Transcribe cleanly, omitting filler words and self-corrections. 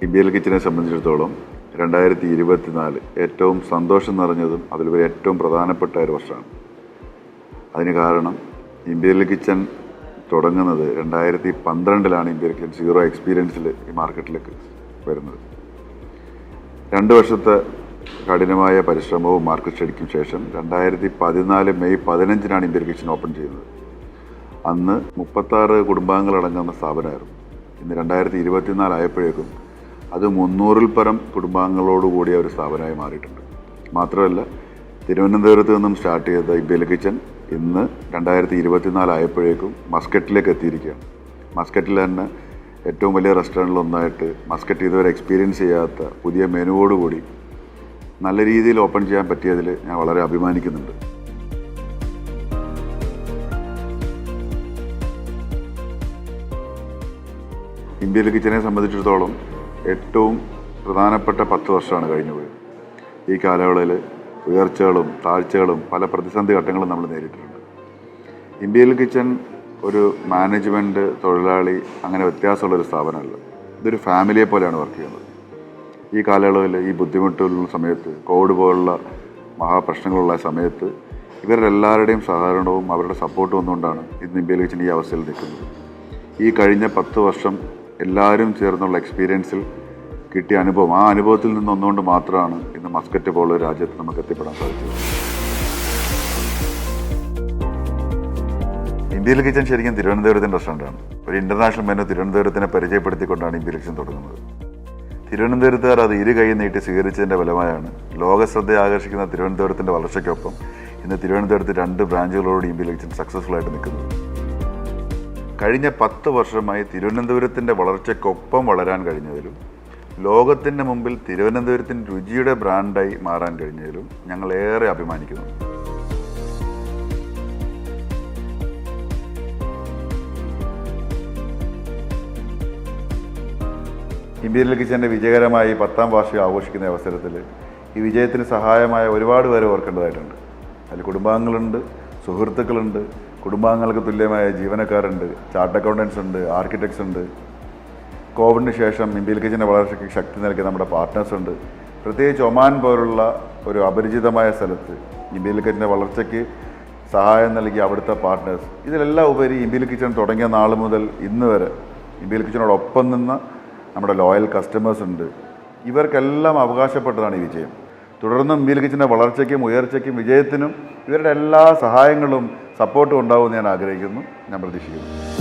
ഇന്ത്യയിൽ കിച്ചനെ സംബന്ധിച്ചിടത്തോളം 2024 ഏറ്റവും സന്തോഷം നിറഞ്ഞതും അതിലുപരി ഏറ്റവും പ്രധാനപ്പെട്ട ഒരു വർഷമാണ്. അതിന് കാരണം ഇന്ത്യയിൽ കിച്ചൻ തുടങ്ങുന്നത് 2012 ഇന്ത്യയിൽ കിച്ചൻ സീറോ എക്സ്പീരിയൻസിൽ ഈ മാർക്കറ്റിലേക്ക് വരുന്നത്. 2 വർഷത്തെ കഠിനമായ പരിശ്രമവും മാർക്കറ്റ് സ്റ്റഡിക്കും ശേഷം 2014 മെയ് 15 ഇന്ത്യയിൽ കിച്ചൻ ഓപ്പൺ ചെയ്യുന്നത്. അന്ന് 36 കുടുംബാംഗങ്ങളടങ്ങുന്ന സ്ഥാപനമായിരുന്നു. ഇന്ന് 2024 ആയപ്പോഴേക്കും അത് 300-ൽ പരം കുടുംബാംഗങ്ങളോടുകൂടിയ ഒരു സ്ഥാപനമായി മാറിയിട്ടുണ്ട്. മാത്രമല്ല, തിരുവനന്തപുരത്ത് നിന്നും സ്റ്റാർട്ട് ചെയ്ത ഇന്ത്യയിൽ കിച്ചൻ ഇന്ന് 2024 ആയപ്പോഴേക്കും മസ്കറ്റിലേക്ക് എത്തിയിരിക്കുകയാണ്. മസ്കറ്റിൽ തന്നെ ഏറ്റവും വലിയ റെസ്റ്റോറൻറ്റിലൊന്നായിട്ട് മസ്കറ്റ് ഇതുവരെ എക്സ്പീരിയൻസ് ചെയ്യാത്ത പുതിയ മെനുവോടുകൂടി നല്ല രീതിയിൽ ഓപ്പൺ ചെയ്യാൻ പറ്റിയതിൽ ഞാൻ വളരെ അഭിമാനിക്കുന്നുണ്ട്. ഇന്ത്യയിൽ കിച്ചനെ സംബന്ധിച്ചിടത്തോളം ഏറ്റവും പ്രധാനപ്പെട്ട 10 വർഷമാണ് കഴിഞ്ഞുപോയത്. ഈ കാലയളവിൽ ഉയർച്ചകളും താഴ്ചകളും പല പ്രതിസന്ധി ഘട്ടങ്ങളും നമ്മൾ നേരിട്ടിട്ടുണ്ട്. ഇന്ത്യയിൽ കിച്ചൻ ഒരു മാനേജ്മെൻറ്റ്, തൊഴിലാളി അങ്ങനെ വ്യത്യാസമുള്ളൊരു സ്ഥാപനമല്ല. ഇതൊരു ഫാമിലിയെ പോലെയാണ് വർക്ക് ചെയ്യുന്നത്. ഈ കാലയളവിൽ ഈ ബുദ്ധിമുട്ടുള്ള സമയത്ത്, കോവിഡ് പോലുള്ള മഹാപ്രശ്നങ്ങളുള്ള സമയത്ത് ഇവരുടെ എല്ലാവരുടെയും സഹകരണവും അവരുടെ സപ്പോർട്ടും ഒന്നുകൊണ്ടാണ് ഇന്ന് ഇന്ത്യയിൽ കിച്ചൻ ഈ അവസ്ഥയിൽ നിൽക്കുന്നത്. ഈ കഴിഞ്ഞ 10 വർഷം എല്ലാവരും ചേർന്നുള്ള എക്സ്പീരിയൻസിൽ കിട്ടിയ അനുഭവം, ആ അനുഭവത്തിൽ നിന്നൊന്നുകൊണ്ട് മാത്രമാണ് ഇന്ന് മസ്കറ്റ് പോലുള്ള രാജ്യത്ത് നമുക്ക് എത്തിപ്പെടാൻ സാധിച്ചത്. ഇന്ത്യയിൽ കിച്ചൻ ശരിക്കും തിരുവനന്തപുരത്തിൻ്റെ റെസ്റ്റോറൻ്റാണ്. ഒരു ഇൻ്റർനാഷണൽ മെനു തിരുവനന്തപുരത്തിനെ പരിചയപ്പെടുത്തിക്കൊണ്ടാണ് ഇന്ത്യയിൽ കിച്ചൻ തുടങ്ങുന്നത്. തിരുവനന്തപുരത്തുകാർ അത് ഇരു കൈ നീട്ടി സ്വീകരിച്ചതിൻ്റെ ഫലമായാണ് ലോകശ്രദ്ധയെ ആകർഷിക്കുന്ന തിരുവനന്തപുരത്തിൻ്റെ വളർച്ചയ്ക്കൊപ്പം ഇന്ന് തിരുവനന്തപുരത്ത് 2 ബ്രാഞ്ചുകളോട് ഇന്ത്യയിൽ കിച്ചൻ സക്സസ്ഫുൾ ആയിട്ട് നിൽക്കുന്നത്. കഴിഞ്ഞ 10 വർഷമായി തിരുവനന്തപുരത്തിൻ്റെ വളർച്ചയ്ക്കൊപ്പം വളരാൻ കഴിഞ്ഞതിലും ലോകത്തിൻ്റെ മുമ്പിൽ തിരുവനന്തപുരത്തിൻ്റെ രുചിയുടെ ബ്രാൻഡായി മാറാൻ കഴിഞ്ഞതിലും ഞങ്ങൾ ഏറെ അഭിമാനിക്കുന്നു. ഇന്ത്യയിൽ കിച്ചൻ്റെ വിജയകരമായി 10ാം വാർഷികം ആഘോഷിക്കുന്ന അവസരത്തിൽ ഈ വിജയത്തിന് സഹായമായ ഒരുപാട് പേരെ ഓർക്കേണ്ടതായിട്ടുണ്ട്. അതിൽ കുടുംബാംഗങ്ങളുണ്ട്, സുഹൃത്തുക്കളുണ്ട്, കുടുംബാംഗങ്ങൾക്ക് തുല്യമായ ജീവനക്കാരുണ്ട്, ചാർട്ട് അക്കൗണ്ടൻസ് ഉണ്ട്, ആർക്കിടെക്ട്സ് ഉണ്ട്. കോവിഡിന് ശേഷം ഇന്ത്യയിൽ കിച്ചൻ്റെ വളർച്ചയ്ക്ക് ശക്തി നൽകിയ നമ്മുടെ പാർട്ട്നേഴ്സ് ഉണ്ട്. പ്രത്യേകിച്ച് ഒമാൻ പോലുള്ള ഒരു അപരിചിതമായ സ്ഥലത്ത് ഇന്ത്യയിൽ കിച്ചൻ്റെ വളർച്ചയ്ക്ക് സഹായം നൽകിയ അവിടുത്തെ പാർട്ട്നേഴ്സ്. ഇതിലെല്ലാം ഉപരി ഇന്ത്യയിൽ കിച്ചൻ തുടങ്ങിയ നാൾ മുതൽ ഇന്ന് വരെ ഇന്ത്യയിൽ കിച്ചനോടൊപ്പം നിന്ന നമ്മുടെ ലോയൽ കസ്റ്റമേഴ്സ് ഉണ്ട്. ഇവർക്കെല്ലാം അവകാശപ്പെട്ടതാണ് ഈ വിജയം. തുടർന്നും ഇന്ത്യയിൽ കിച്ചൻ്റെ വളർച്ചയ്ക്കും ഉയർച്ചയ്ക്കും വിജയത്തിനും ഇവരുടെ എല്ലാ സഹായങ്ങളും സപ്പോർട്ടും ഉണ്ടാവുമെന്ന് ഞാൻ ആഗ്രഹിക്കുന്നു, ഞാൻ പ്രതീക്ഷിക്കുന്നു.